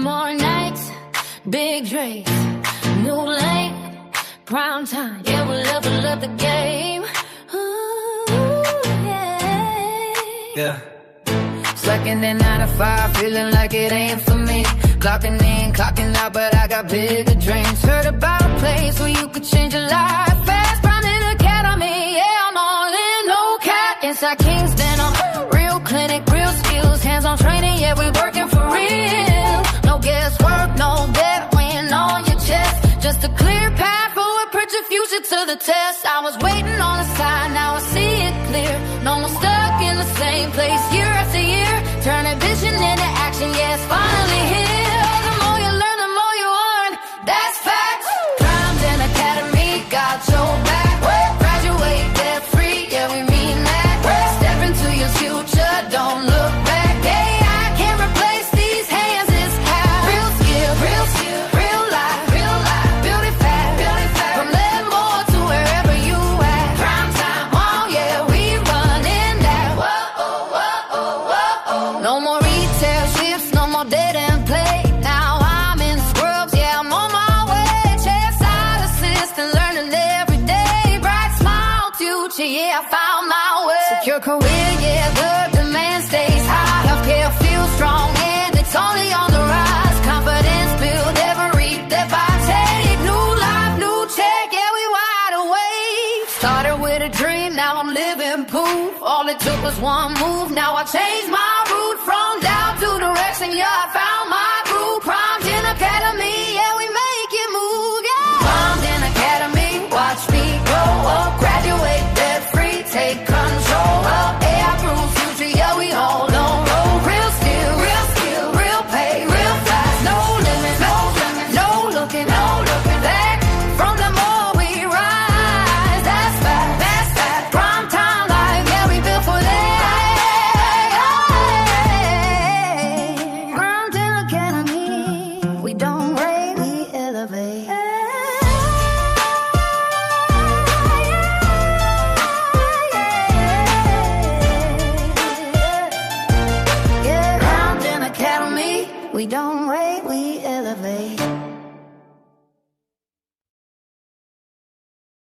more nights, big drinks, new lane, prime time. Yeah, we level up the game. Ooh, yeah. Second and 9 to 5, feeling like it ain't for me. Clocking in, clocking out, but I got bigger dreams. Heard about a place where you could change your life fast. Prime in academy, yeah, I'm all in, no cap. Inside Kingston, I'm real clinic, real skills, hands-on training, yeah, we working for real. No guesswork, no debt, weighing on your chest. Just a clear path forward, put your future to the test. I was waiting on the sign, now I see it clear. No more stuck in the same place year after year. Turning vision into action, yeah, it's finally here. The more you learn, the more you earn, that's facts. Primed and Academy, got your back. Graduate debt free, yeah, we mean that. Step into your future, don't look back. Yeah, I can't replace these hands, it's how. Real skill, real life, build it fast. From Lemoore to wherever you at. Prime time, oh yeah, we running that. Whoa. No more retail shifts, no more dead and play. Now I'm in scrubs, yeah, I'm on my way. Chairside assistant, learning every day. Bright smile, future, yeah, I found my way. Secure career, yeah, the demand stays high. Healthcare feels strong and it's only on the rise. Confidence build every step I take. New life, new check, yeah, we wide awake. Started with a dream, now I'm living proof. All it took was one move, now I changed my route from doubt to direction, yeah, I found